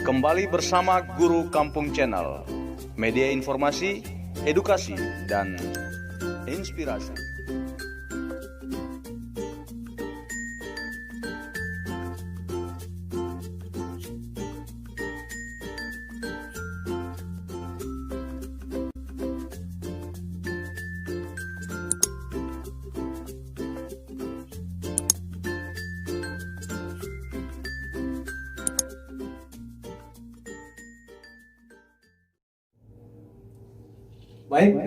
Kembali bersama Guru Kampung Channel, media informasi, edukasi, dan inspirasi. Baik,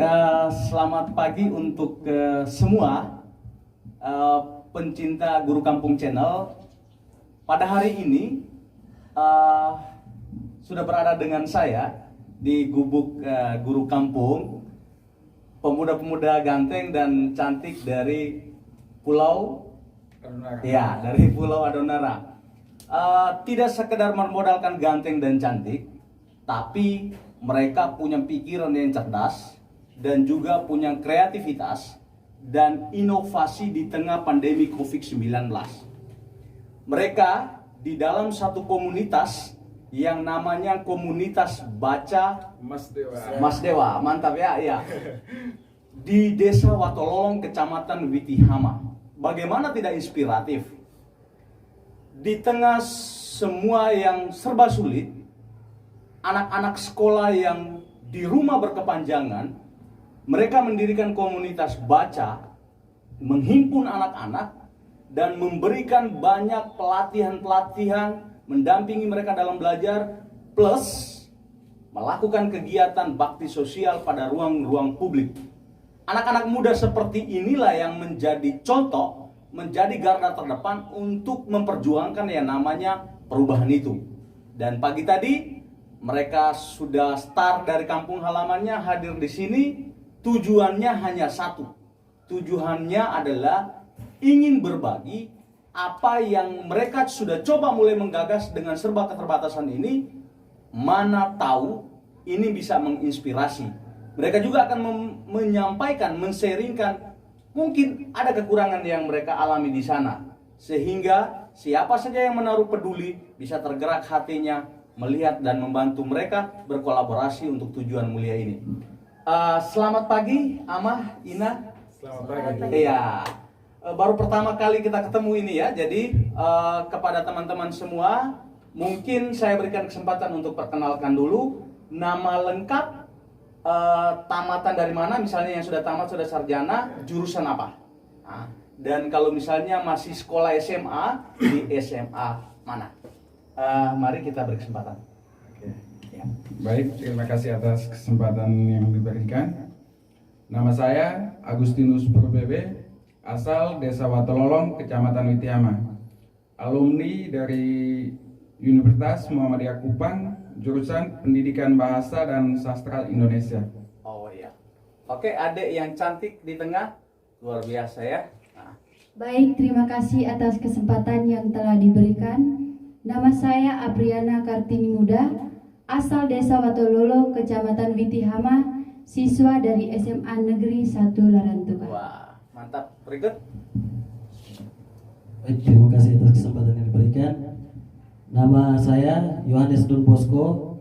selamat pagi untuk semua pencinta Guru Kampung Channel. Pada hari ini sudah berada dengan saya di gubuk Guru Kampung, pemuda-pemuda ganteng dan cantik dari Pulau Adonara. Ya, dari Pulau Adonara. Tidak sekedar bermodalkan ganteng dan cantik, tapi mereka punya pikiran yang cerdas dan juga punya kreativitas dan inovasi di tengah pandemi COVID-19. Mereka di dalam satu komunitas yang namanya komunitas baca Mas Dewa, mantap ya, ya. Di Desa Watololong, Kecamatan Witihama. Bagaimana tidak inspiratif? Di tengah semua yang serba sulit, anak-anak sekolah yang di rumah berkepanjangan, mereka mendirikan komunitas baca, menghimpun anak-anak, dan memberikan banyak pelatihan-pelatihan, mendampingi mereka dalam belajar, plus melakukan kegiatan bakti sosial pada ruang-ruang publik. Anak-anak muda seperti inilah yang menjadi contoh, menjadi garda terdepan untuk memperjuangkan yang namanya perubahan itu. Dan pagi tadi, mereka sudah start dari kampung halamannya, hadir di sini. Tujuannya hanya satu. Tujuannya adalah ingin berbagi apa yang mereka sudah coba mulai menggagas dengan serba keterbatasan ini. Mana tahu ini bisa menginspirasi. Mereka juga akan menyampaikan, men-sharingkan mungkin ada kekurangan yang mereka alami di sana. Sehingga siapa saja yang menaruh peduli bisa tergerak hatinya melihat dan membantu mereka berkolaborasi untuk tujuan mulia ini. Selamat pagi, Amah, Ina. Selamat pagi. Iya, baru pertama kali kita ketemu ini ya. Jadi kepada teman-teman semua, mungkin saya berikan kesempatan untuk perkenalkan dulu nama lengkap, tamatan dari mana, misalnya yang sudah tamat, sudah sarjana, jurusan apa. Nah, dan kalau misalnya masih sekolah SMA, di SMA mana. Mari kita beri kesempatan. Ya. Baik, terima kasih atas kesempatan yang diberikan. Nama saya Agustinus Purbebe, asal Desa Watololong, Kecamatan Witihama. Alumni dari Universitas Muhammadiyah Kupang, jurusan Pendidikan Bahasa dan Sastra Indonesia. Oh iya. Oke, adik yang cantik di tengah, luar biasa ya. Nah. Baik, terima kasih atas kesempatan yang telah diberikan. Nama saya Apriana Kartini Muda, asal Desa Watololong, Kecamatan Witihama, siswa dari SMA Negeri 1 Larantuka. Wah, mantap. Berikut. Baik, terima kasih atas kesempatan yang diberikan. Nama saya Yohanes Don Bosco.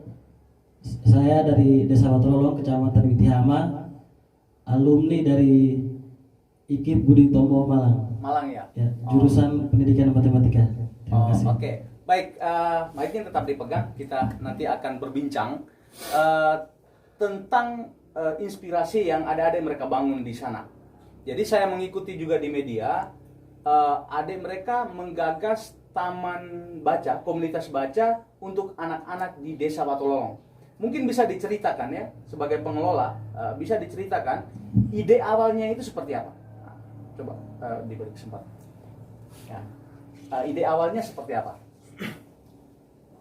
Saya dari Desa Watololong, Kecamatan Witihama, alumni dari IKIP Budi Tombo Malang. Malang ya? Ya, jurusan Pendidikan Matematika. Terima kasih. Oke. Baik, mic-nya tetap dipegang. Kita nanti akan berbincang tentang inspirasi yang adik-adik mereka bangun di sana. Jadi saya mengikuti juga di media, adik mereka menggagas taman baca, komunitas baca untuk anak-anak di Desa Watololong. Mungkin bisa diceritakan ya, sebagai pengelola, bisa diceritakan ide awalnya itu seperti apa? Nah, coba diberi kesempatan. Ya. Ide awalnya seperti apa?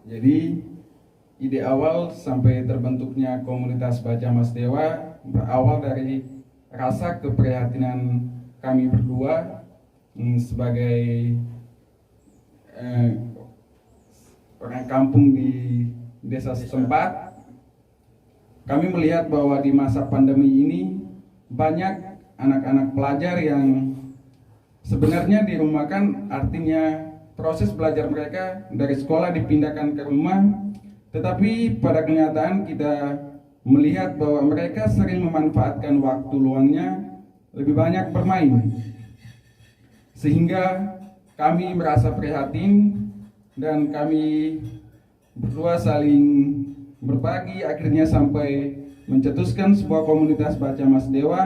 Jadi, ide awal sampai terbentuknya komunitas Baca Mas Dewa berawal dari rasa keprihatinan kami berdua sebagai orang kampung di desa setempat. Kami melihat bahwa di masa pandemi ini banyak anak-anak pelajar yang sebenarnya dirumahkan, artinya proses belajar mereka dari sekolah dipindahkan ke rumah Tetapi pada kenyataan kita melihat bahwa mereka sering memanfaatkan waktu luangnya lebih banyak bermain. Sehingga kami merasa prihatin dan kami berdua saling berbagi, akhirnya sampai mencetuskan sebuah komunitas Baca Mas Dewa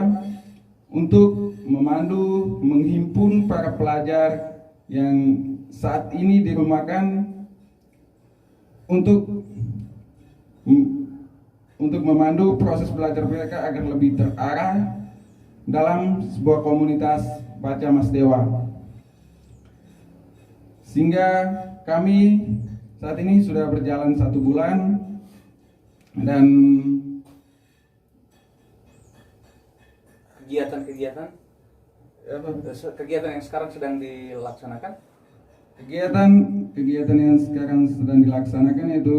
untuk memandu, menghimpun para pelajar yang saat ini dirumahkan untuk memandu proses belajar mereka agar lebih terarah dalam sebuah komunitas Baca Mas Dewa. Sehingga kami saat ini sudah berjalan 1 bulan dan kegiatan yang sekarang sedang dilaksanakan. Kegiatan yang sekarang sedang dilaksanakan yaitu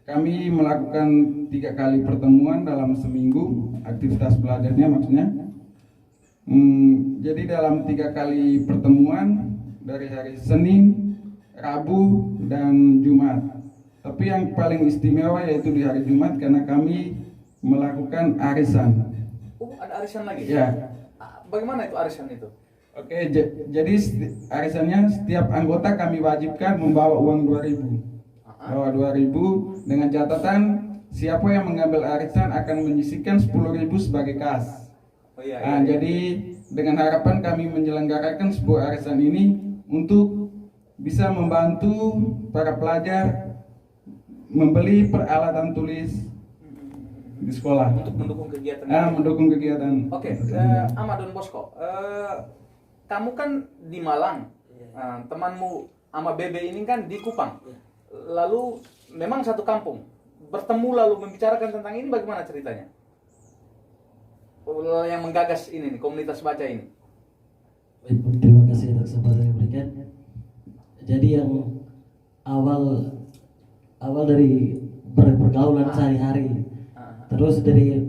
kami melakukan 3 kali pertemuan dalam seminggu, aktivitas belajarnya maksudnya. Jadi dalam 3 kali pertemuan dari hari Senin, Rabu, dan Jumat. Tapi yang paling istimewa yaitu di hari Jumat karena kami melakukan arisan. Oh, ada arisan lagi? Ya. Bagaimana itu arisan itu? Oke, jadi arisannya setiap anggota kami wajibkan membawa uang 2.000. Bawa 2.000 dengan catatan siapa yang mengambil arisan akan menyisihkan 10.000 sebagai kas. Oh, iya. Jadi dengan harapan kami menyelenggarakan sebuah arisan ini untuk bisa membantu para pelajar membeli peralatan tulis di sekolah untuk mendukung kegiatan. Mendukung kegiatan. Oke, Ahmad Don Bosco, kamu kan di Malang, temanmu sama Bebe ini kan di Kupang. Lalu memang satu kampung, bertemu lalu membicarakan tentang ini, bagaimana ceritanya? Yang menggagas ini nih, komunitas baca ini. Baik, terima kasih atas kesempatan yang diberikan. Jadi yang awal dari pergaulan sehari-hari, terus dari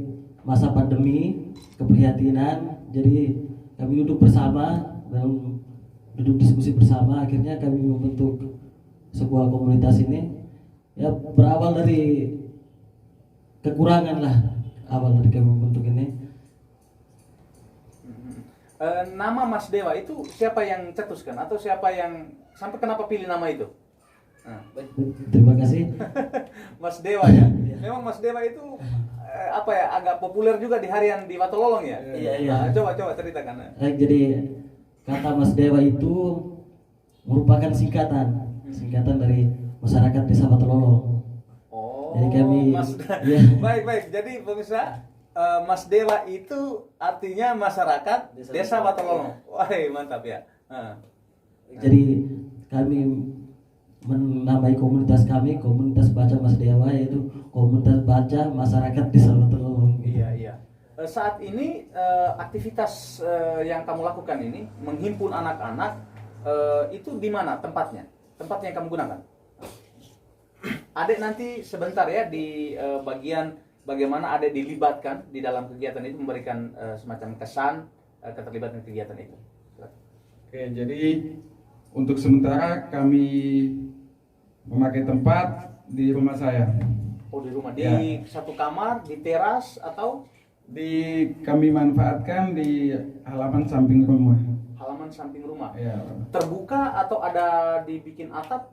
masa pandemi, keprihatinan, jadi kami duduk bersama dan duduk diskusi bersama, akhirnya kami membentuk sebuah komunitas ini. Ya berawal dari kekurangan lah, awal dari kami membentuk ini. Nama Mas Dewa itu siapa yang cetuskan atau siapa yang sampai kenapa pilih nama itu? Terima kasih. Mas Dewa ya. Memang Mas Dewa itu agak populer juga di harian di Watololong ya. Iya. Coba ceritakan. Jadi kata Mas Dewa itu merupakan singkatan dari masyarakat Desa Watololong. Oh. Jadi kami ya. Baik. Jadi pemirsa, Mas Dewa itu artinya masyarakat Desa Watololong. Wah, mantap ya. Jadi kami menamai komunitas kami, komunitas baca Mas Dewa, yaitu komunitas baca masyarakat Desa Watololong. Iya. Saat ini aktivitas yang kamu lakukan ini menghimpun anak-anak, itu di mana tempatnya? Tempat yang kamu gunakan? Adek nanti sebentar ya di bagian bagaimana Adek dilibatkan di dalam kegiatan itu, memberikan semacam kesan keterlibatan kegiatan itu. Oke, jadi untuk sementara kami memakai tempat di rumah saya. Oh, di rumah, di Ya. satu kamar, di teras atau Kami manfaatkan di halaman samping rumah. halaman samping rumah? Ya. Terbuka atau ada dibikin atap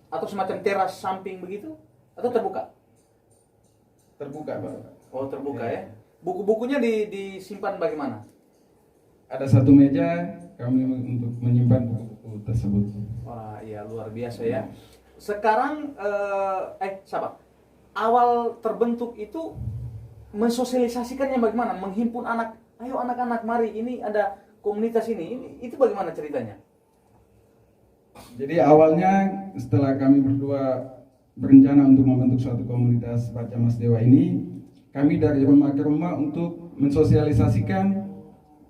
atau semacam teras samping begitu? Atau terbuka? Terbuka, Pak. Oh, terbuka Ya. ya. Buku-bukunya disimpan bagaimana? Ada satu meja kami untuk menyimpan buku-buku tersebut. Wah, iya, luar biasa ya. Sekarang sahabat, awal terbentuk itu mensosialisasikannya bagaimana? Menghimpun anak, ayo anak-anak mari, ini ada komunitas ini itu bagaimana ceritanya? Jadi awalnya setelah kami berdua berencana untuk membentuk suatu komunitas Baca Mas Dewa ini, kami dari rumah ke rumah untuk mensosialisasikan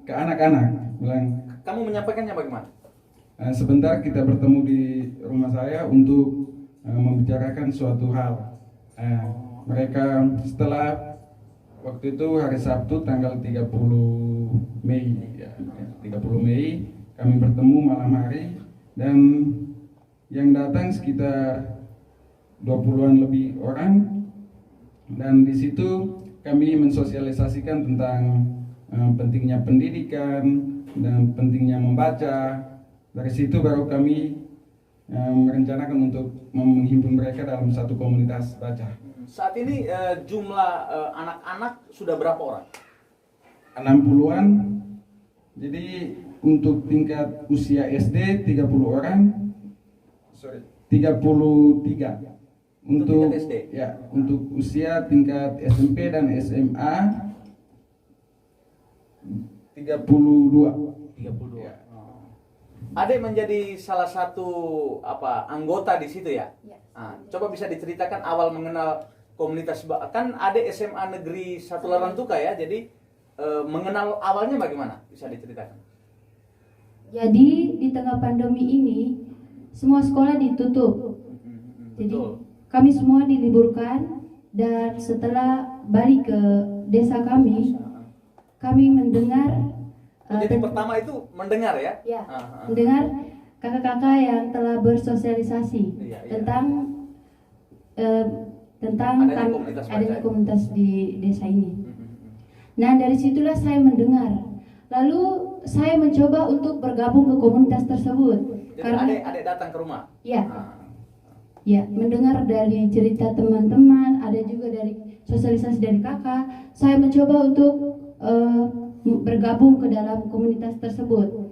ke anak-anak. Bilang, Kamu menyampaikannya bagaimana? sebentar kita bertemu di rumah saya untuk membicarakan suatu hal. Mereka setelah waktu itu hari Sabtu tanggal 30 Mei ya, 30 Mei kami bertemu malam hari, dan yang datang sekitar 20-an lebih orang, dan di situ kami mensosialisasikan tentang pentingnya pendidikan dan pentingnya membaca. Dari situ baru kami merencanakan untuk menghimpun mereka dalam satu komunitas baca. Saat ini jumlah anak-anak sudah berapa orang? 60-an. Jadi untuk tingkat usia SD 30 orang. 33. Untuk tingkat SD? Ya, untuk usia tingkat SMP dan SMA 32. 32. Ya. Ade menjadi salah satu anggota di situ ya? Ya. Coba bisa diceritakan awal mengenal komunitas, kan Ade SMA Negeri 1 Larantuka ya, jadi mengenal awalnya bagaimana? Bisa diceritakan? Jadi di tengah pandemi ini semua sekolah ditutup. Jadi Betul. kami semua diliburkan, dan setelah balik ke desa kami mendengar Jadi pertama itu mendengar ya? ya, mendengar kakak-kakak yang telah bersosialisasi Iya, iya. tentang Adanya komunitas baca. adanya komunitas di desa ini. Nah, dari situlah saya mendengar. Lalu saya mencoba untuk bergabung ke komunitas tersebut. Jadi Karena Ade datang ke rumah? ya, Ah. ya, mendengar dari cerita teman-teman, ada juga dari sosialisasi dari kakak. Saya mencoba untuk bergabung ke dalam komunitas tersebut.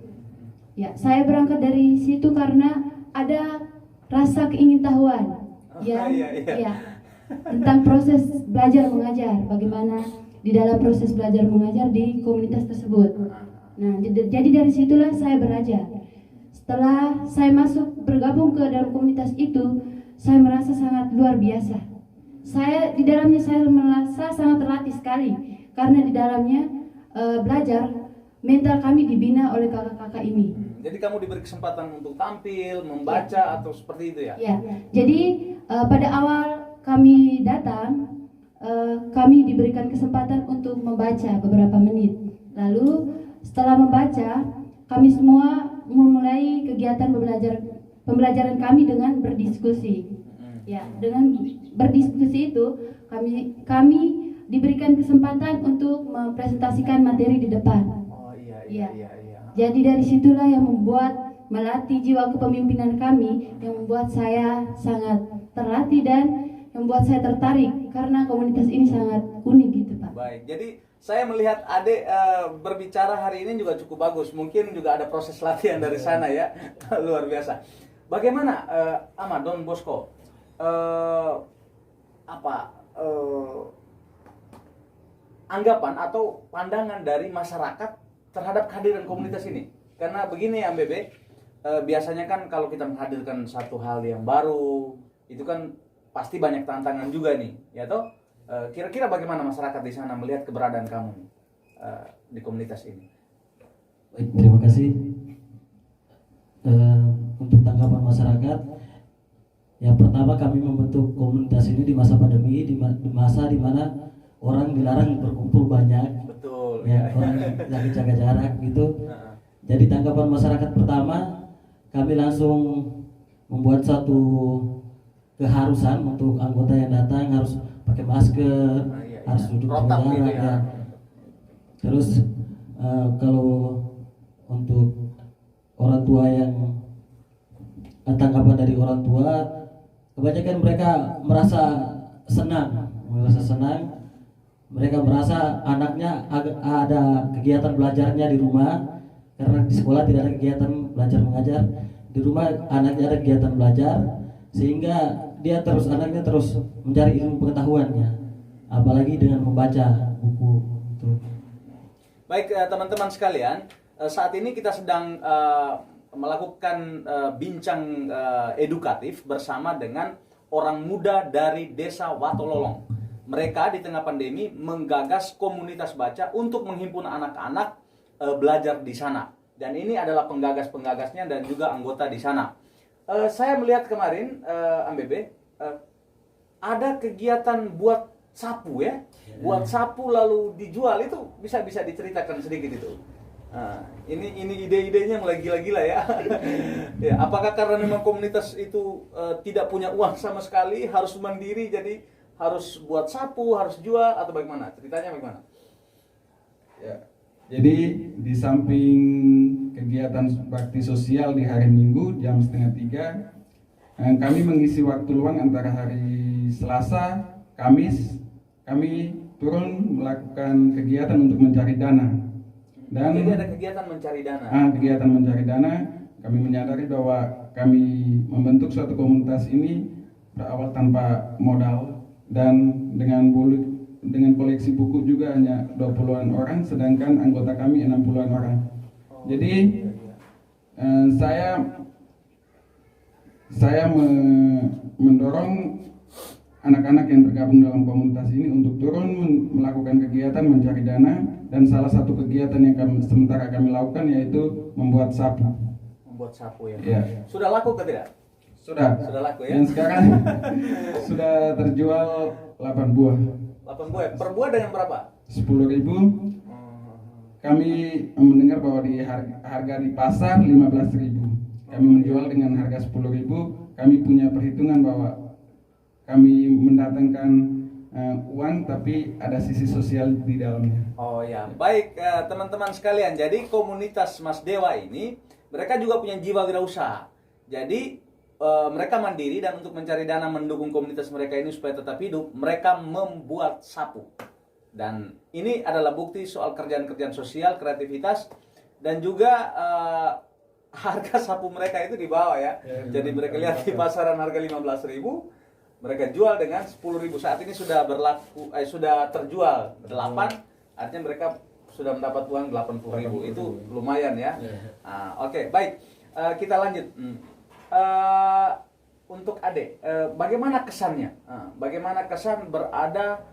Ya, saya berangkat dari situ karena ada rasa keingintahuan. Iya. Ya, tentang proses belajar mengajar, bagaimana di dalam proses belajar mengajar di komunitas tersebut. Nah, jadi dari situlah saya belajar. Setelah saya masuk bergabung ke dalam komunitas itu, saya merasa sangat luar biasa. Di dalamnya saya merasa sangat terlatih sekali, karena di dalamnya belajar mental kami dibina oleh kakak-kakak ini. Jadi kamu diberi kesempatan untuk tampil, membaca atau seperti itu ya? Ya, jadi pada awal kami datang, kami diberikan kesempatan untuk membaca beberapa menit. Lalu setelah membaca, kami semua memulai kegiatan pembelajaran kami dengan berdiskusi. Ya, dengan berdiskusi itu kami diberikan kesempatan untuk mempresentasikan materi di depan. Oh iya. Jadi dari situlah yang melatih jiwa kepemimpinan kami, yang membuat saya sangat terlatih dan yang membuat saya tertarik karena komunitas ini sangat unik gitu, Pak. Baik, jadi saya melihat Ade berbicara hari ini juga cukup bagus. Mungkin juga ada proses latihan dari sana ya. Luar biasa. Bagaimana Ama Don Bosco? Anggapan atau pandangan dari masyarakat terhadap kehadiran komunitas ini? Karena begini ya Bebe, biasanya kan kalau kita menghadirkan satu hal yang baru, itu kan pasti banyak tantangan juga nih, ya toh? Kira-kira bagaimana masyarakat di sana melihat keberadaan kamu di komunitas ini? Baik, terima kasih. Untuk tanggapan masyarakat, yang pertama kami membentuk komunitas ini di masa pandemi, di masa di mana orang dilarang berkumpul banyak, Betul. ya, orang lagi jaga jarak gitu. Jadi tanggapan masyarakat pertama, kami langsung membuat satu keharusan untuk anggota yang datang harus pakai masker, harus duduk Protap jarak gitu ya. ya. Terus kalau untuk orang tua yang tanggapan dari orang tua, kebanyakan mereka merasa senang. Mereka merasa anaknya ada kegiatan belajarnya di rumah, karena di sekolah tidak ada kegiatan belajar mengajar. Di rumah anaknya ada kegiatan belajar, sehingga anaknya terus mencari ilmu pengetahuannya, apalagi dengan membaca buku itu. Baik teman-teman sekalian, saat ini kita sedang melakukan bincang edukatif bersama dengan orang muda dari Desa Watololong. Mereka di tengah pandemi menggagas komunitas baca untuk menghimpun anak-anak belajar di sana. Dan ini adalah penggagas-penggagasnya dan juga anggota di sana. Saya melihat kemarin, MBB, ada kegiatan buat sapu ya, buat sapu lalu dijual, itu bisa diceritakan sedikit itu. Nah, ini ide-idenya mulai gila-gila ya. Ya, apakah karena memang komunitas itu tidak punya uang sama sekali, harus mandiri, jadi harus buat sapu, harus jual, atau bagaimana? Ceritanya bagaimana? Ya, jadi di samping kegiatan bakti sosial di hari Minggu jam 2:30, kami mengisi waktu luang antara hari Selasa, Kamis, kami turun melakukan kegiatan untuk mencari dana. Dan jadi ada kegiatan mencari dana. Kegiatan mencari dana, kami menyadari bahwa kami membentuk suatu komunitas ini berawal tanpa modal dan dengan koleksi buku juga hanya 20-an orang, sedangkan anggota kami 60-an orang. Jadi saya mendorong anak-anak yang tergabung dalam komunitas ini untuk turun melakukan kegiatan mencari dana, dan salah satu kegiatan yang sementara kami lakukan yaitu membuat sapu. Membuat sapu ya. Ya. Sudah laku ke tidak? Sudah laku ya. Dan sekarang sudah terjual 8 buah. 8 buah. Per buah dengan berapa? 10.000. Kami mendengar bahwa di harga di pasar 15.000. Kami menjual dengan harga 10.000. Kami punya perhitungan bahwa kami mendatangkan uang, tapi ada sisi sosial di dalamnya. Oh ya, baik teman-teman sekalian. Jadi komunitas Mas Dewa ini mereka juga punya jiwa wirausaha. Jadi mereka mandiri, dan untuk mencari dana mendukung komunitas mereka ini supaya tetap hidup, mereka membuat sapu. Dan ini adalah bukti soal kerjaan-kerjaan sosial, kreativitas, dan juga harga sapu mereka itu di bawah ya. Jadi mereka lihat di pasaran harga 15.000, mereka jual dengan 10.000. Saat ini sudah sudah terjual 8, artinya mereka sudah mendapat uang 80.000. Itu lumayan ya. Oke, baik. Kita lanjut. Untuk Ade, bagaimana kesannya? Bagaimana kesan berada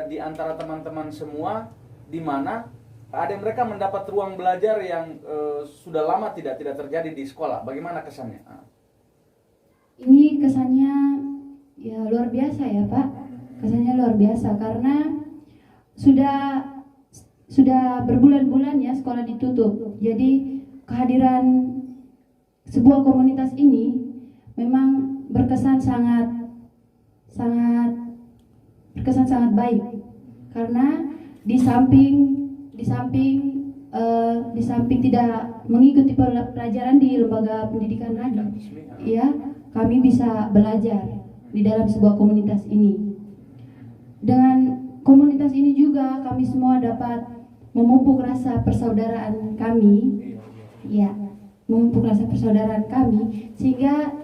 di antara teman-teman semua, di mana Ade mereka mendapat ruang belajar yang sudah lama tidak terjadi di sekolah. Bagaimana kesannya? Ini kesannya ya luar biasa ya Pak. Kesannya luar biasa karena sudah berbulan-bulan ya sekolah ditutup. Jadi kehadiran sebuah komunitas ini memang berkesan sangat baik, karena di samping tidak mengikuti pelajaran di lembaga pendidikan lagi, ya kami bisa belajar di dalam sebuah komunitas ini. Dengan komunitas ini juga kami semua dapat memupuk rasa persaudaraan kami, ya, memupuk rasa persaudaraan kami, sehingga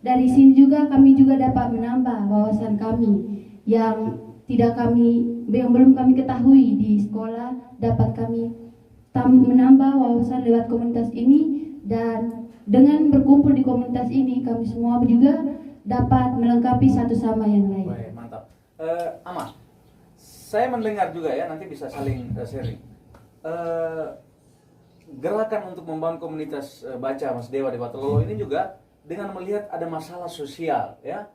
dari sini juga kami juga dapat menambah wawasan kami yang belum kami ketahui di sekolah, dapat kami menambah wawasan lewat komunitas ini. Dan dengan berkumpul di komunitas ini kami semua juga dapat melengkapi satu sama yang lain. Baik, mantap. Ama, saya mendengar juga ya, nanti bisa saling sharing. Gerakan untuk membangun komunitas baca Mas Dewa di Watololo ini juga dengan melihat ada masalah sosial ya.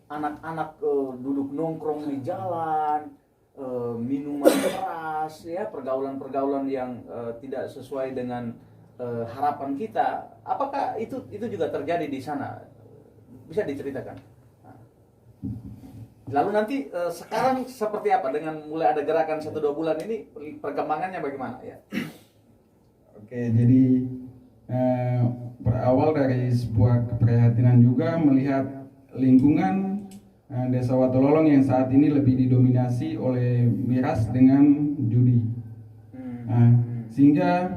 Anak-anak duduk nongkrong di jalan, minuman keras ya, pergaulan-pergaulan yang tidak sesuai dengan harapan kita. Apakah itu juga terjadi di sana? Bisa diceritakan? Lalu nanti sekarang seperti apa dengan mulai ada gerakan 1-2 bulan ini, perkembangannya bagaimana ya? Oke, jadi berawal dari sebuah keprihatinan juga melihat lingkungan Desa Watololong yang saat ini lebih didominasi oleh miras dengan judi. Sehingga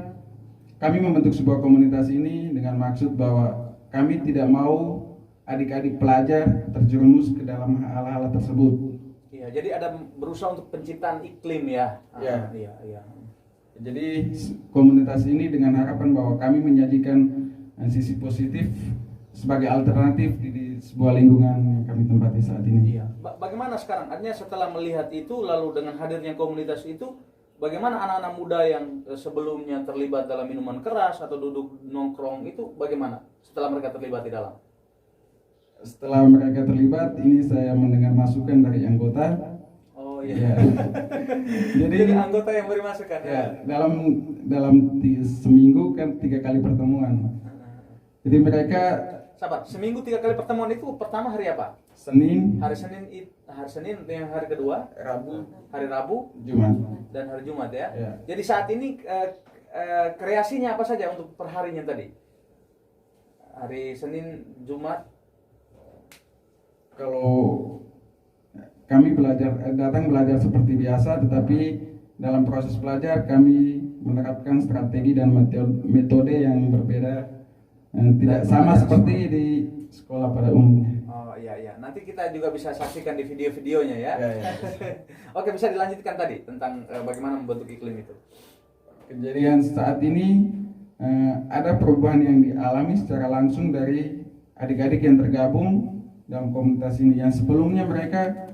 kami membentuk sebuah komunitas ini dengan maksud bahwa kami tidak mau adik-adik pelajar terjerumus ke dalam hal-hal tersebut. Iya, jadi ada berusaha untuk penciptaan iklim ya. Iya. Jadi komunitas ini dengan harapan bahwa kami menyajikan sisi positif sebagai alternatif di sebuah lingkungan yang kami tempati saat ini. Iya. Bagaimana sekarang? Artinya setelah melihat itu, lalu dengan hadirnya komunitas itu, bagaimana anak-anak muda yang sebelumnya terlibat dalam minuman keras atau duduk nongkrong itu bagaimana setelah mereka terlibat di dalam? Setelah mereka terlibat, ini saya mendengar masukan dari anggota Oh iya. Ya. Jadi anggota yang beri masukan ya, dalam seminggu kan 3 kali pertemuan. Jadi mereka Sabar, seminggu 3 kali pertemuan itu pertama hari apa? Senin, Hari Senin yang hari kedua, hari Rabu, Jumat. dan hari Jumat ya. Ya. Jadi saat ini kreasinya apa saja untuk perharinya tadi? Hari Senin, Jumat. Kalau kami datang belajar seperti biasa, tetapi dalam proses belajar kami menerapkan strategi dan metode yang berbeda, tidak sama seperti di sekolah pada umumnya. Oh iya, nanti kita juga bisa saksikan di video-videonya ya. Ya. Oke, bisa dilanjutkan tadi tentang bagaimana membentuk iklim itu. Kejadian saat ini ada perubahan yang dialami secara langsung dari adik-adik yang tergabung dalam komunitas ini, yang sebelumnya mereka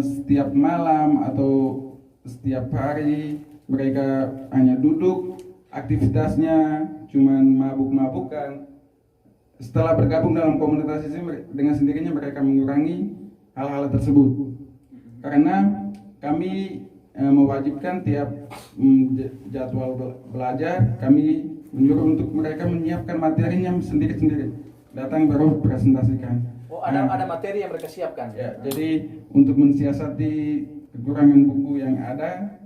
setiap malam atau setiap hari mereka hanya duduk, aktivitasnya cuman mabuk-mabukan. Setelah bergabung dalam komunitas ini, dengan sendirinya mereka mengurangi hal-hal tersebut, karena kami mewajibkan tiap jadwal belajar kami menyuruh untuk mereka menyiapkan materinya sendiri-sendiri, datang baru presentasikan. Oh, ada materi yang mereka siapkan. Ya, jadi untuk mensiasati kekurangan buku yang ada,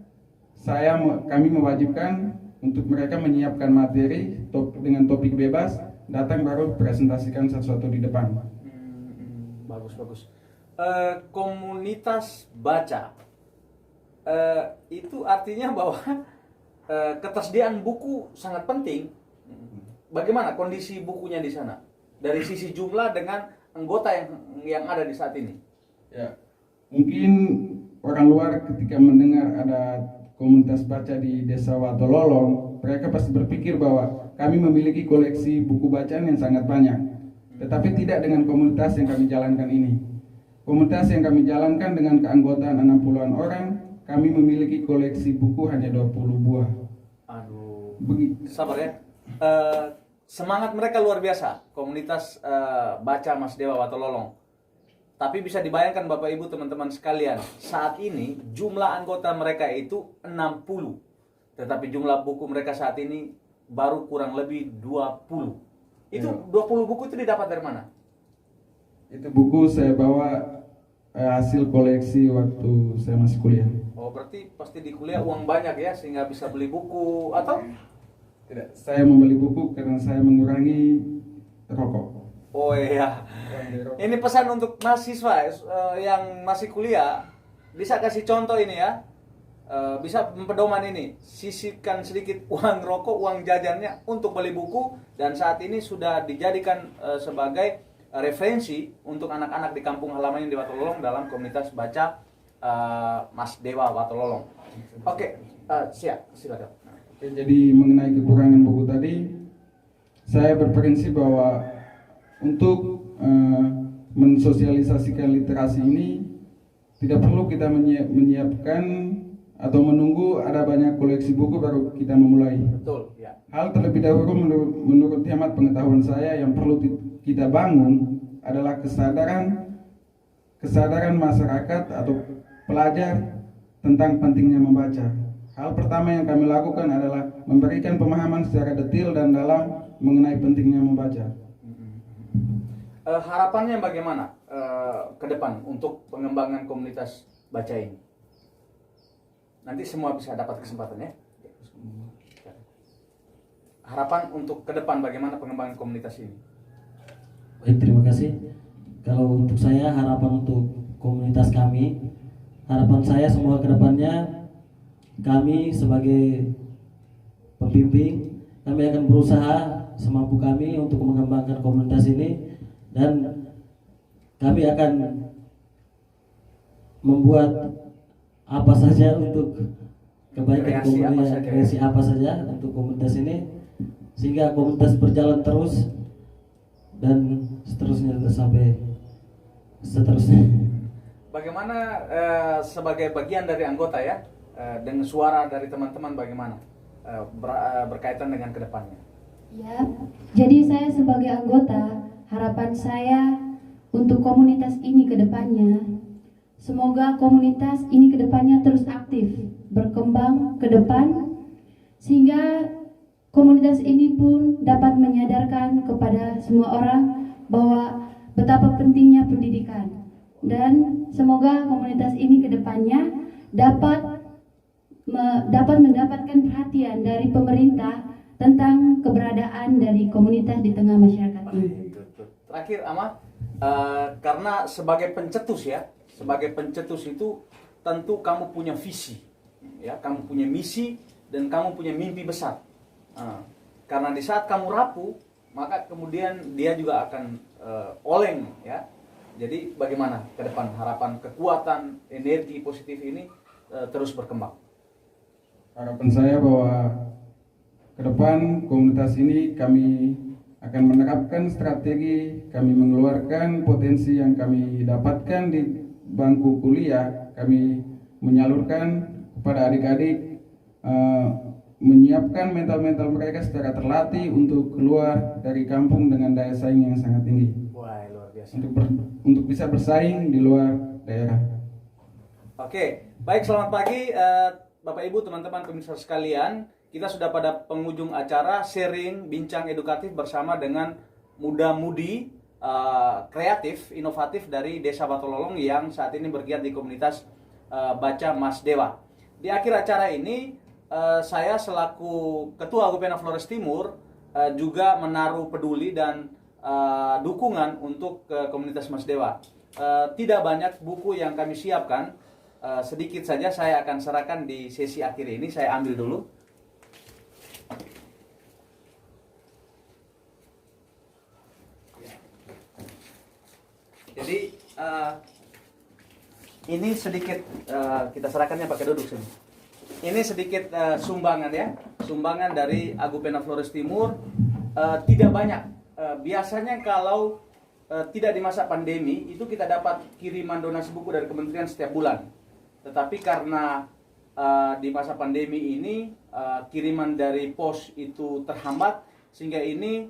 kami mewajibkan untuk mereka menyiapkan materi dengan topik bebas, datang baru presentasikan sesuatu di depan. Bagus. Komunitas baca itu artinya bahwa ketersediaan buku sangat penting. Bagaimana kondisi bukunya di sana dari sisi jumlah dengan anggota yang ada di saat ini? Ya, mungkin orang luar ketika mendengar ada komunitas baca di Desa Watololong, mereka pasti berpikir bahwa kami memiliki koleksi buku bacaan yang sangat banyak. Tetapi tidak dengan komunitas yang kami jalankan ini. Komunitas yang kami jalankan dengan keanggotaan 60-an orang, kami memiliki koleksi buku hanya 20 buah. Aduh. Sabar ya. Semangat mereka luar biasa, komunitas baca Mas Dewa Watololong. Tapi bisa dibayangkan Bapak Ibu teman-teman sekalian, saat ini jumlah anggota mereka itu 60. Tetapi jumlah buku mereka saat ini baru kurang lebih 20. Itu 20 buku itu didapat dari mana? Itu buku saya bawa hasil koleksi waktu saya masih kuliah. Oh, berarti pasti di kuliah uang banyak ya sehingga bisa beli buku atau? Tidak, saya membeli buku karena saya mengurangi rokok. Oh iya. Ini pesan untuk mahasiswa yang masih kuliah, bisa kasih contoh ini ya. Bisa pedoman ini, sisihkan sedikit uang rokok, uang jajannya untuk beli buku, dan saat ini sudah dijadikan sebagai referensi untuk anak-anak di kampung halamannya di Watololong dalam komunitas baca Mas Dewa Watololong. Oke, silakan. Oke, jadi mengenai kekurangan buku tadi, saya berprinsip bahwa untuk mensosialisasikan literasi ini tidak perlu kita menyiapkan atau menunggu ada banyak koleksi buku baru kita memulai. Betul, ya. Hal terlebih dahulu menurut hemat pengetahuan saya yang perlu kita bangun adalah kesadaran masyarakat atau pelajar tentang pentingnya membaca. Hal pertama yang kami lakukan adalah memberikan pemahaman secara detail dan dalam mengenai pentingnya membaca. Harapannya bagaimana ke depan untuk pengembangan komunitas baca ini? Nanti semua bisa dapat kesempatan ya. Harapan untuk ke depan bagaimana pengembangan komunitas ini? Baik, terima kasih. Kalau untuk saya, harapan untuk komunitas kami, harapan saya semua ke depannya, kami sebagai pembimbing, kami akan berusaha semampu kami untuk mengembangkan komunitas ini, dan kami akan membuat apa saja untuk kebaikan komunitas, kreasi apa saja untuk komunitas ini, sehingga komunitas berjalan terus dan seterusnya sampai seterusnya. Bagaimana sebagai bagian dari anggota ya, dengan suara dari teman-teman bagaimana berkaitan dengan kedepannya? Ya, jadi saya sebagai anggota, harapan saya untuk komunitas ini ke depannya, Semoga komunitas ini kedepannya terus aktif, berkembang ke depan, sehingga komunitas ini pun dapat menyadarkan kepada semua orang bahwa betapa pentingnya pendidikan. Dan semoga komunitas ini kedepannya dapat mendapatkan perhatian dari pemerintah tentang keberadaan dari komunitas di tengah masyarakat ini. Terakhir, Ama, karena sebagai pencetus ya, sebagai pencetus itu tentu kamu punya visi, ya, kamu punya misi dan kamu punya mimpi besar. Karena di saat kamu rapuh, maka kemudian dia juga akan oleng, ya. Jadi bagaimana ke depan harapan kekuatan energi positif ini terus berkembang? Harapan saya bahwa ke depan komunitas ini kami akan menerapkan strategi, kami mengeluarkan potensi yang kami dapatkan di bangku kuliah, kami menyalurkan kepada adik-adik, menyiapkan mental-mental mereka secara terlatih untuk keluar dari kampung dengan daya saing yang sangat tinggi. Wah, luar biasa. Untuk bisa bersaing di luar daerah. Oke, baik, selamat pagi Bapak Ibu, teman-teman pemirsa sekalian. Kita sudah pada penghujung acara sharing bincang edukatif bersama dengan muda-mudi kreatif, inovatif dari Desa Watololong yang saat ini bergiat di komunitas Baca Mas Dewa. Di akhir acara ini saya selaku Ketua Gupena Flores Timur juga menaruh peduli dan dukungan untuk komunitas Mas Dewa. Tidak banyak buku yang kami siapkan, sedikit saja saya akan serahkan di sesi akhir ini. Saya ambil dulu. Jadi ini sedikit kita serahkannya pakai duduk sini. Ini sedikit sumbangan ya, sumbangan dari Agupena Flores Timur. Tidak banyak. Biasanya kalau tidak di masa pandemi itu kita dapat kiriman donasi buku dari kementerian setiap bulan. Tetapi karena di masa pandemi ini kiriman dari pos itu terhambat, sehingga ini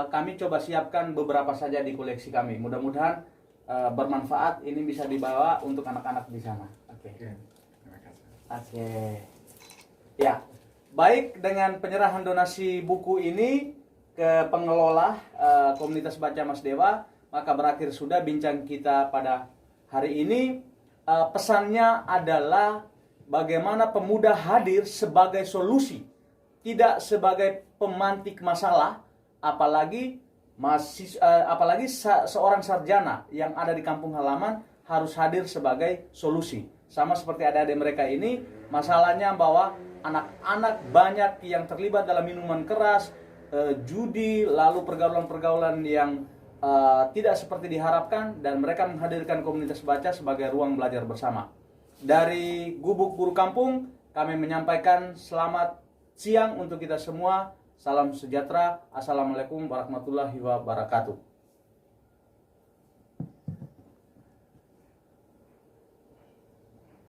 kami coba siapkan beberapa saja di koleksi kami. Mudah-mudahan bermanfaat, ini bisa dibawa untuk anak-anak di sana. Oke. Oke. Ya, baik, dengan penyerahan donasi buku ini ke pengelola komunitas Baca Mas Dewa, maka berakhir sudah bincang kita pada hari ini. Pesannya adalah bagaimana pemuda hadir sebagai solusi, tidak sebagai pemantik masalah, apalagi seorang sarjana yang ada di kampung halaman harus hadir sebagai solusi. Sama seperti adik-adik mereka ini, masalahnya bahwa anak-anak banyak yang terlibat dalam minuman keras, judi, lalu pergaulan-pergaulan yang tidak seperti diharapkan, dan mereka menghadirkan komunitas baca sebagai ruang belajar bersama. Dari Gubuk Guru Kampung, kami menyampaikan selamat siang untuk kita semua. Salam sejahtera. Assalamualaikum warahmatullahi wabarakatuh.